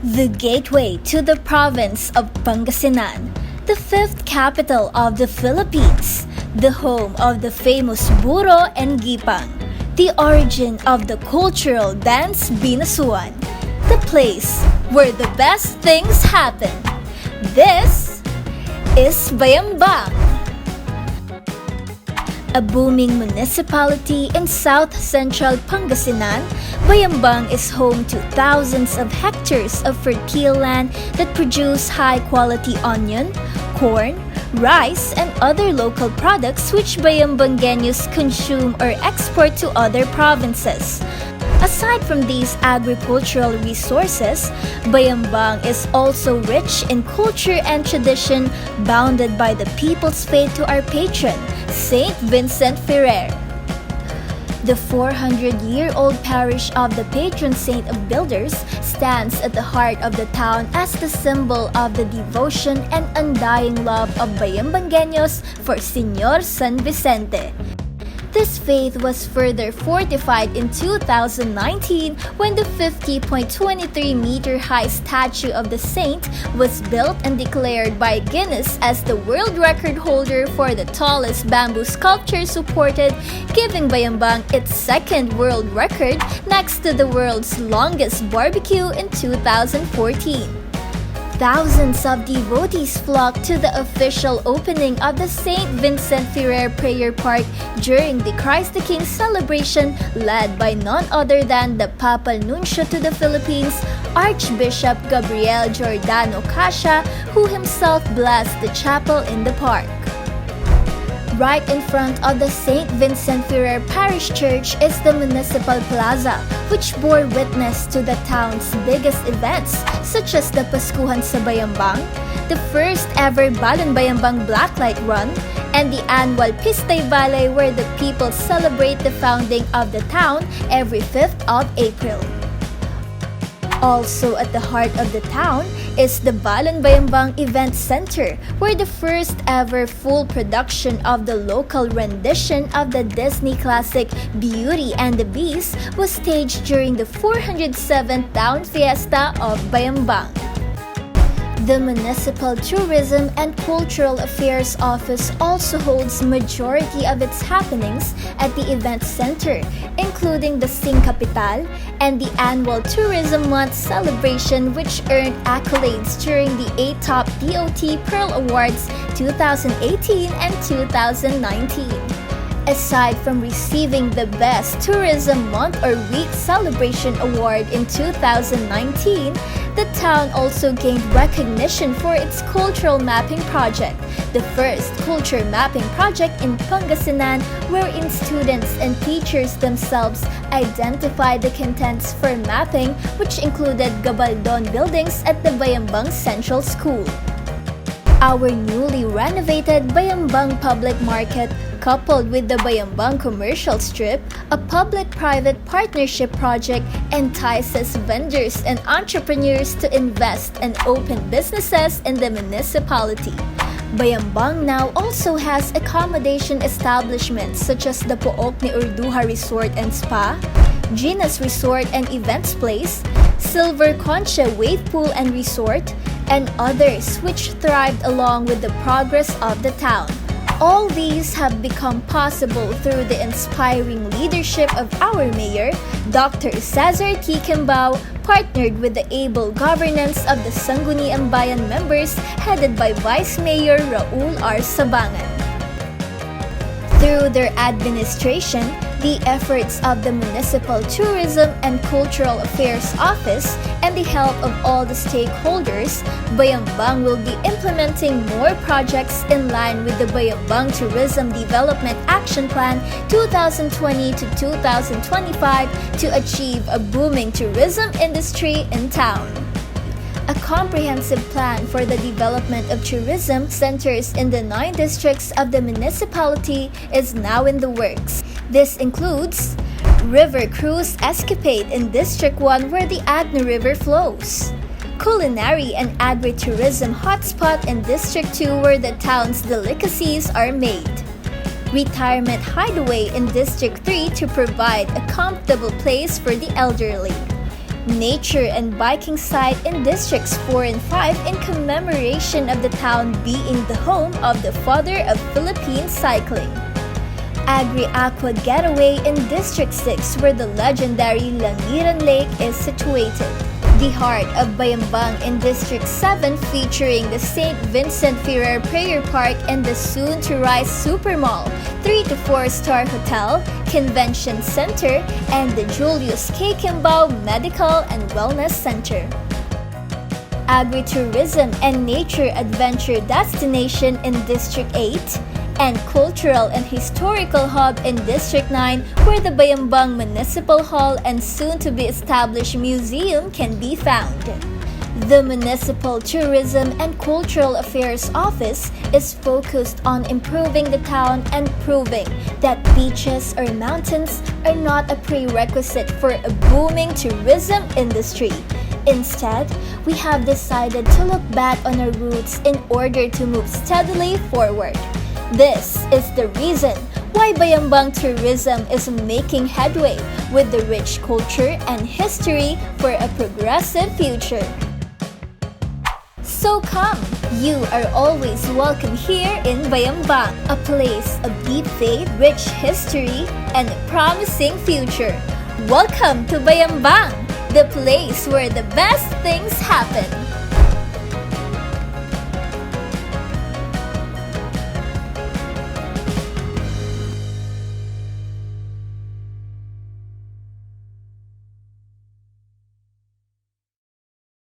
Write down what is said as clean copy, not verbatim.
The gateway to the province of Pangasinan, the fifth capital of the Philippines, the home of the famous Buro and Gipang, the origin of the cultural dance Binasuan, the place where the best things happen. This is Bayambang, a booming municipality in south-central Pangasinan. Bayambang is home to thousands of hectares of fertile land that produce high-quality onion, corn, rice, and other local products which Bayambanguenews consume or export to other provinces. Aside from these agricultural resources, Bayambang is also rich in culture and tradition, bounded by the people's faith to our patron, Saint Vincent Ferrer. The 400-year-old parish of the patron saint of builders stands at the heart of the town as the symbol of the devotion and undying love of Bayambanguenews for Señor San Vicente. This faith was further fortified in 2019 when the 50.23-meter-high statue of the saint was built and declared by Guinness as the world record holder for the tallest bamboo sculpture supported, giving Bayambang its second world record next to the world's longest barbecue in 2014. Thousands of devotees flocked to the official opening of the St. Vincent Ferrer Prayer Park during the Christ the King celebration, led by none other than the Papal Nuncio to the Philippines, Archbishop Gabriel Giordano Cascia, who himself blessed the chapel in the park. Right in front of the St. Vincent Ferrer Parish Church is the Municipal Plaza, which bore witness to the town's biggest events such as the Paskuhan sa Bayambang, the first ever Valon Bayambang Blacklight Run, and the annual Pistay Ballet where the people celebrate the founding of the town every 5th of April. Also at the heart of the town is the Valon Bayambang Event Center, where the first ever full production of the local rendition of the Disney classic Beauty and the Beast was staged during the 407th Town Fiesta of Bayambang. The Municipal Tourism and Cultural Affairs Office also holds majority of its happenings at the event center, including the Sing Capital and the annual Tourism Month celebration, which earned accolades during the 8 Top DOT Pearl Awards 2018 and 2019. Aside from receiving the Best Tourism Month or Week Celebration Award in 2019, the town also gained recognition for its cultural mapping project, the first culture mapping project in Pangasinan, wherein students and teachers themselves identified the contents for mapping, which included Gabaldon buildings at the Bayambang Central School. Our newly renovated Bayambang Public Market, coupled with the Bayambang Commercial Strip, a public-private partnership project, entices vendors and entrepreneurs to invest and open businesses in the municipality. Bayambang now also has accommodation establishments such as the Pook ni Urduha Resort and Spa, Gina's Resort and Events Place, Silver Concha Wave Pool and Resort, and others which thrived along with the progress of the town. All these have become possible through the inspiring leadership of our mayor, Dr. Cesar T. Kimbao, partnered with the able governance of the Sangguniang Bayan members headed by Vice Mayor Raul R. Sabangan. Through their administration, the efforts of the Municipal Tourism and Cultural Affairs Office, and the help of all the stakeholders, Bayambang will be implementing more projects in line with the Bayambang Tourism Development Action Plan 2020 to 2025 to achieve a booming tourism industry in town. A comprehensive plan for the development of tourism centers in the 9 districts of the municipality is now in the works. This includes River Cruise Escapade in District 1 where the Agno River flows, Culinary and Agri-Tourism Hotspot in District 2 where the town's delicacies are made, Retirement Hideaway in District 3 to provide a comfortable place for the elderly, nature and biking site in Districts 4 and 5 in commemoration of the town being the home of the father of Philippine cycling. Agri-Aqua Getaway in District 6 where the legendary Langiran Lake is situated. The Heart of Bayambang in District 7 featuring the St. Vincent Ferrer Prayer Park and the soon-to-rise Supermall, 3 to 4-star hotel, convention center, and the Julius K. Kimbao Medical and Wellness Center. Agritourism and nature adventure destination in District 8, and cultural and historical hub in District 9 where the Bayambang Municipal Hall and soon-to-be-established museum can be found. The Municipal Tourism and Cultural Affairs Office is focused on improving the town and proving that beaches or mountains are not a prerequisite for a booming tourism industry. Instead, we have decided to look back on our roots in order to move steadily forward. This is the reason why Bayambang tourism is making headway with the rich culture and history for a progressive future. So come, you are always welcome here in Bayambang, a place of deep faith, rich history, and a promising future. Welcome to Bayambang, the place where the best things happen.